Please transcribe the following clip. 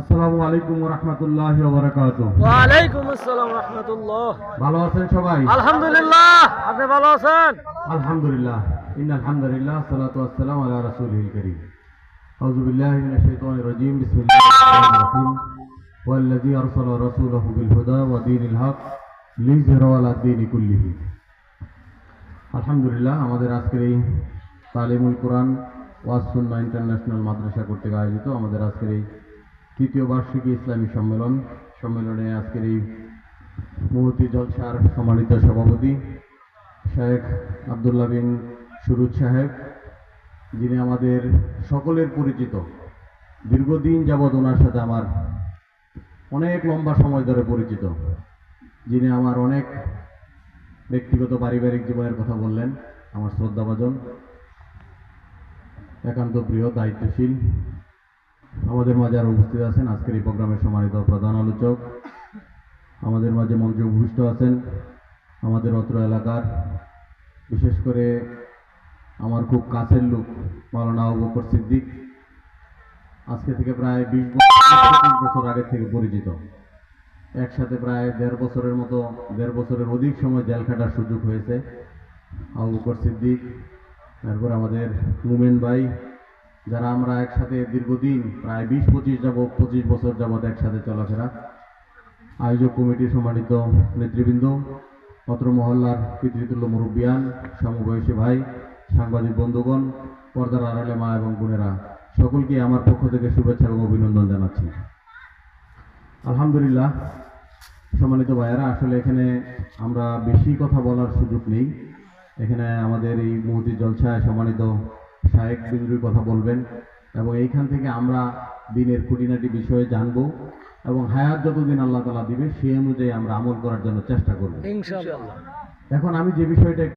আসসালামু আলাইকুম ওয়া রাহমাতুল্লাহি ওয়া বারাকাতুহু। ওয়া আলাইকুম আসসালাম ওয়া রাহমাতুল্লাহ। ভালো আছেন সবাই? আলহামদুলিল্লাহ, আপনি ভালো আছেন? আলহামদুলিল্লাহ। ইন্নাল হামদুলিল্লাহ সালাতু ওয়াসসালামু আলা রাসূলিল কারীম। আউযু বিল্লাহি মিনাশ শাইতানির রাজীম। বিসমিল্লাহির রহমানির রহিম। ওয়াল্লাযী আরসালা রাসূলাহু বিল হুদা ওয়া দীনিল হক লিইয়ুযহিরাহু আলা দ্বীনি কুল্লিহি। আলহামদুলিল্লাহ, আমাদের আজকের এই তালিমুল কোরআন ওয়াজ সুন্নাহ ইন্টারন্যাশনাল মাদ্রাসা কর্তৃক আয়োজিত আমাদের আজকের এই তৃতীয় বার্ষিকী ইসলামী সম্মেলনে আজকের এই মুহূর্তে জলসার সম্মানিত সভাপতি শেখ আব্দুল্লাহ বিন সুরুজ সাহেব, যিনি আমাদের সকলের পরিচিত। দীর্ঘদিন যাবৎ ওনার সাথে আমার অনেক লম্বা সময় ধরে পরিচিত, যিনি আমার অনেক ব্যক্তিগত পারিবারিক জীবনের কথা বললেন। আমার শ্রদ্ধাভাজন, একান্ত প্রিয়, দায়িত্বশীল, আমাদের মাঝে আরও উপস্থিত আছেন আজকের এই প্রোগ্রামের সম্মানিত প্রধান আলোচক। আমাদের মাঝে মঞ্চে উপবিষ্ট আছেন আমাদের অত্র এলাকার, বিশেষ করে আমার খুব কাছের লোক মাওলানা আবু বকর সিদ্দিক। আজকে থেকে প্রায় 20 বছর আগে থেকে পরিচিত। একসাথে প্রায় 1.5 বছরের অধিক সময় জেল খাটার সুযোগ হয়েছে। আবু বকর সিদ্দিক, তারপর আমাদের মুমেন ভাই, যারা আমরা একসাথে দীর্ঘদিন প্রায় 20-25 বছর যাবৎ একসাথে চলাফেরা। আয়োজক কমিটির সম্মানিত নেতৃবৃন্দ, অত্র মহল্লার পিতৃতুল্য মুরব্বিয়ান, সমবয়সী ভাই, সাংবাদিক বন্ধুগণ, পর্দার আড়ালে মা এবং বোনেরা, সকলকে আমার পক্ষ থেকে শুভেচ্ছা এবং অভিনন্দন জানাচ্ছি। আলহামদুলিল্লাহ, সম্মানিত ভাইয়েরা, আসলে এখানে আমরা বেশি কথা বলার সুযোগ নেই। এখানে আমাদের এই মুহূর্তে জলসায় সম্মানিত শায়েখ বিন্দুর কথা বলবেন এবং এইখান থেকে আমরা দিনের খুঁটিনাটি বিষয়ে জানব এবং হায়াত যতদিন আল্লাহ তাআলা দিবে সেই অনুযায়ী আমরা আমল করার জন্য চেষ্টা করব ইনশাআল্লাহ। এখন আমি যে বিষয়টা